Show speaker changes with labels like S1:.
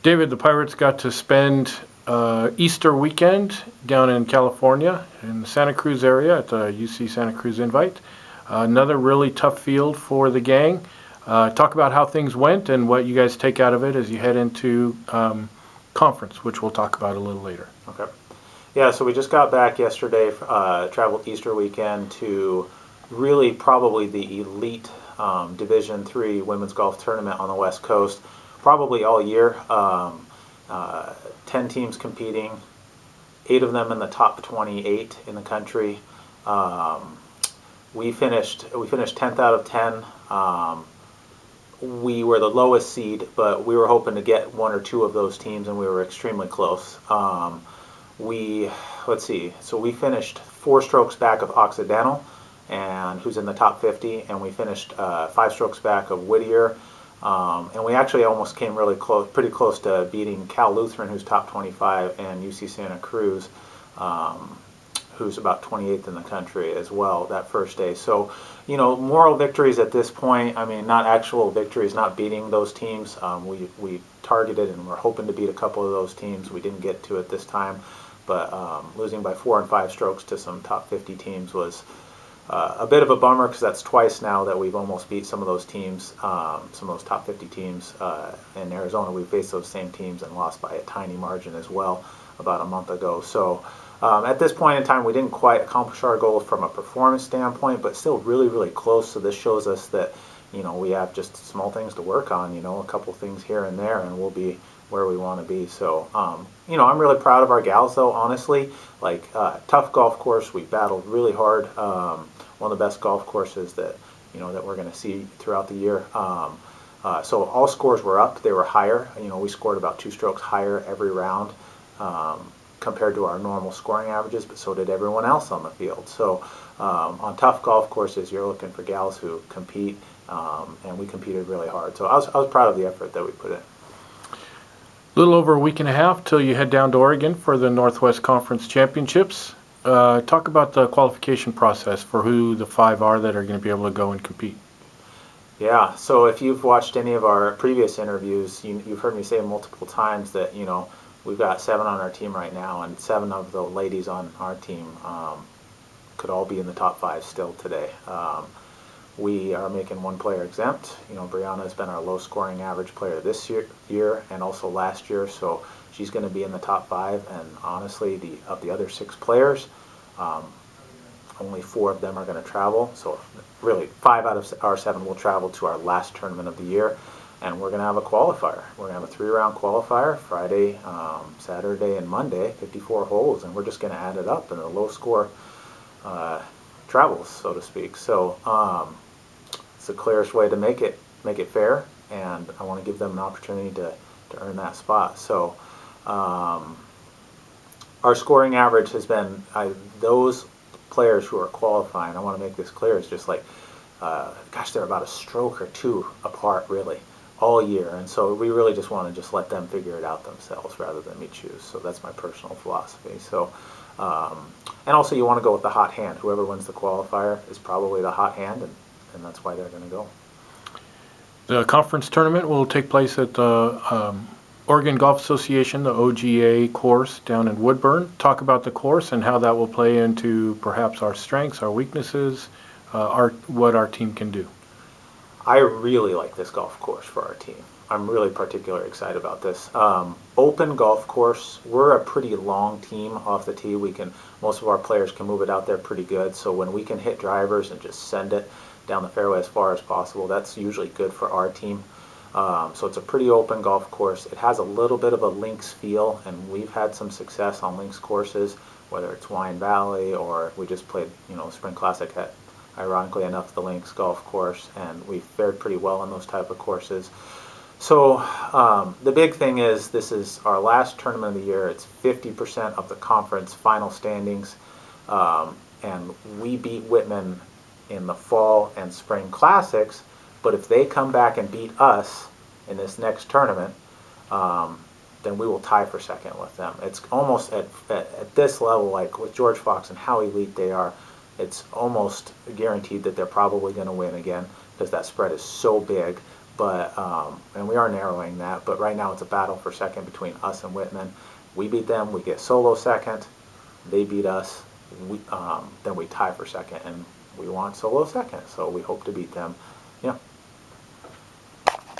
S1: David, the Pirates got to spend Easter weekend down in California in the Santa Cruz area at the UC Santa Cruz Invite. Another really tough field for the gang. Talk about how things went and what you guys take out of it as you head into conference, which we'll talk about a little later.
S2: Okay. Yeah, so we just got back yesterday, traveled Easter weekend to really probably the elite Division III women's golf tournament on the West Coast, probably all year. 10 teams competing, 8 of them in the top 28 in the country. We finished 10th out of 10. We were the lowest seed, but we were hoping to get 1 or 2 of those teams, and we were extremely close. Let's see, so we finished 4 strokes back of Occidental, and who's in the top 50, and we finished 5 strokes back of Whittier, and we actually almost came really close, pretty close to beating Cal Lutheran, who's top 25, and UC Santa Cruz, who's about 28th in the country as well that first day. So, you know, moral victories at this point. I mean, not actual victories, not beating those teams. We targeted and we're hoping to beat a couple of those teams. We didn't get to it this time, but losing by 4 and 5 strokes to some top 50 teams was a bit of a bummer, because that's twice now that we've almost beat some of those teams, some of those top 50 teams. In Arizona, we faced those same teams and lost by a tiny margin as well about a month ago. So at this point in time, we didn't quite accomplish our goal from a performance standpoint, but still really, really close. So this shows us that, you know, we have just small things to work on, you know, a couple things here and there, and we'll be where we want to be. So, you know, I'm really proud of our gals, though, honestly. Like, tough golf course. We battled really hard. One of the best golf courses that, you know, that we're going to see throughout the year. So all scores were up. They were higher. You know, we scored about 2 strokes higher every round compared to our normal scoring averages, but so did everyone else on the field. So on tough golf courses, you're looking for gals who compete, and we competed really hard. So I was proud of the effort that we put in.
S1: A little over a week and a half till you head down to Oregon for the Northwest Conference Championships. Talk about the qualification process for who the 5 are that are going to be able to go and compete.
S2: Yeah, so if you've watched any of our previous interviews, you've heard me say multiple times that, you know, we've got 7 on our team right now, and 7 of the ladies on our team could all be in the top 5 still today. We are making 1 player exempt. You know, Brianna has been our low scoring average player this year and also last year, so she's going to be in the top 5. And honestly, of the other 6 players, only 4 of them are going to travel. So really, 5 out of our 7 will travel to our last tournament of the year, and we're going to have a qualifier. We're going to have a 3-round qualifier, Friday, Saturday, and Monday, 54 holes, and we're just going to add it up, and the low score travels, so to speak. So it's the clearest way to make it fair, and I want to give them an opportunity to earn that spot. So our scoring average has been, those players who are qualifying, I want to make this clear, it's just like, gosh, they're about a stroke or 2 apart really all year, and so we really just want to just let them figure it out themselves rather than me choose. So that's my personal philosophy. So and also you want to go with the hot hand. Whoever wins the qualifier is probably the hot hand, and that's why they're going to go.
S1: The conference tournament will take place at the Oregon Golf Association, the OGA course down in Woodburn. Talk about the course and how that will play into perhaps our strengths, our weaknesses, what our team can do.
S2: I really like this golf course for our team. I'm really particularly excited about this. Open golf course, we're a pretty long team off the tee. Most of our players can move it out there pretty good, so when we can hit drivers and just send it down the fairway as far as possible, that's usually good for our team. So it's a pretty open golf course. It has a little bit of a links feel, and we've had some success on links courses, whether it's Wine Valley or we just played, you know, Spring Classic at, ironically enough, the links golf course, and we fared pretty well on those type of courses. So the big thing is, this is our last tournament of the year. It's 50% of the conference final standings, and we beat Whitman in the fall and spring classics, but if they come back and beat us in this next tournament, then we will tie for second with them. It's almost at this level, like with George Fox and how elite they are, it's almost guaranteed that they're probably going to win again, because that spread is so big. but and we are narrowing that. But right now it's a battle for second between us and Whitman. We beat them, we get solo second. They beat us, then we tie for second, and we want solo second. So we hope to beat them.